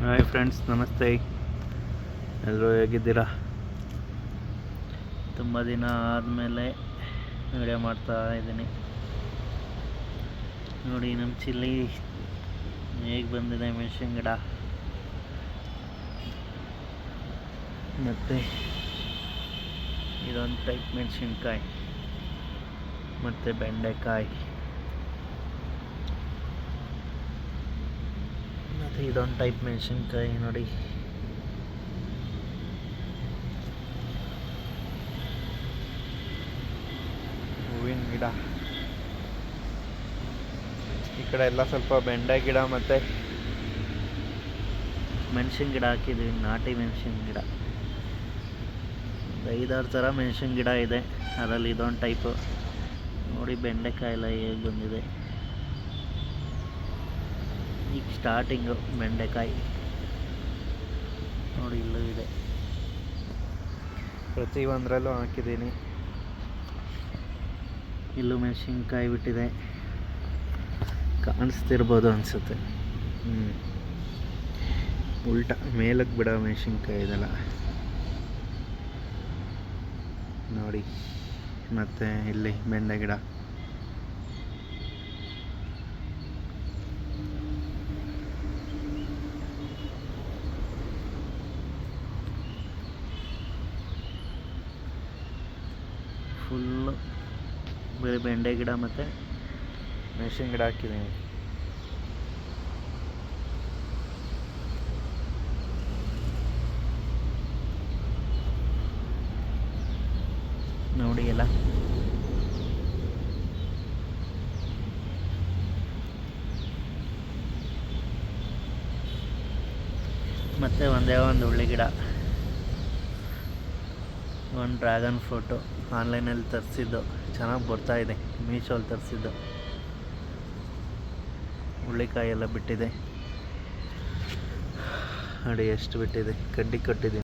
Hi friends, ನಮಸ್ತೆ. ಎಲ್ಲರೂ ಹೇಗಿದ್ದೀರಾ? ತುಂಬ ದಿನ ಆದಮೇಲೆ ವಿಡಿಯೋ ಮಾಡ್ತಾ ಇದ್ದೀನಿ. ನೋಡಿ ನಮ್ಮ ಚಿಲ್ಲಿ ಹೇಗೆ ಬಂದಿದೆ, ಮೆಣಸಿನ ಗಿಡ ಮತ್ತು ಇದೊಂದು ಟೈಪ್ ಮೆಣಸಿನ್ಕಾಯಿ ಮತ್ತು ಬೆಂಡೆಕಾಯಿ ಮತ್ತು ಇದೊಂದು ಟೈಪ್ ಮೆಣಸಿನ್ಕಾಯಿ. ನೋಡಿ, ಹೂವಿನ ಗಿಡ. ಈ ಕಡೆ ಎಲ್ಲ ಸ್ವಲ್ಪ ಬೆಂಡೆ ಗಿಡ ಮತ್ತು ಮೆಣಸಿನ ಗಿಡ ಹಾಕಿದ್ದೀವಿ. ನಾಟಿ ಮೆಣಸಿನ ಗಿಡ ಒಂದು 5-6 ಥರ ಮೆಣಸಿನ ಗಿಡ ಇದೆ. ಅದರಲ್ಲಿ ಇದೊಂದು ಟೈಪು. ನೋಡಿ ಬೆಂಡೆಕಾಯಿ ಎಲ್ಲ ಹೇಗೆ ಬಂದಿದೆ. ಈಗ ಸ್ಟಾರ್ಟಿಂಗು ಬೆಂಡೆಕಾಯಿ. ನೋಡಿ ಇಲ್ಲೂ ಇದೆ. ಪ್ರತಿ ಒಂದರಲ್ಲೂ ಹಾಕಿದ್ದೀನಿ. ಇಲ್ಲೂ ಮೆಣಸಿನ್ಕಾಯಿ ಬಿಟ್ಟಿದೆ, ಕಾಣಿಸ್ತಿರ್ಬೋದು ಅನಿಸುತ್ತೆ. ಉಲ್ಟಾ ಮೇಲಕ್ಕೆ ಬಿಡೋ ಮೆಣಸಿನ್ಕಾಯಿ ಇದೆಲ್ಲ ನೋಡಿ. ಮತ್ತು ಇಲ್ಲಿ ಬೆಂಡೆ ಗಿಡ. ಫುಲ್ಲು ಬರೀ ಬೆಂಡೆ ಗಿಡ ಮತ್ತು ಮೆಣಸಿನ ಗಿಡ ಹಾಕಿದ್ದೀನಿ. ನೋಡಿ ಎಲ್ಲ ಮತ್ತು ಒಂದೇ ಒಂದು ಉಳ್ಳಿ ಗಿಡ, ಒಂದು ಡ್ರ್ಯಾಗನ್ ಫ್ರೂಟು ಆನ್ಲೈನಲ್ಲಿ ತರಿಸಿದ್ದು, ಚೆನ್ನಾಗಿ ಬರ್ತಾಯಿದೆ. ಮೀಶೋಲ್ಲಿ ತರಿಸಿದ್ದು. ಹುಳ್ಳಿಕಾಯಿ ಎಲ್ಲ ಬಿಟ್ಟಿದೆ ನೋಡಿ, ಎಷ್ಟು ಬಿಟ್ಟಿದೆ. ಕಡ್ಡಿ ಕಟ್ಟಿದ್ದೀನಿ.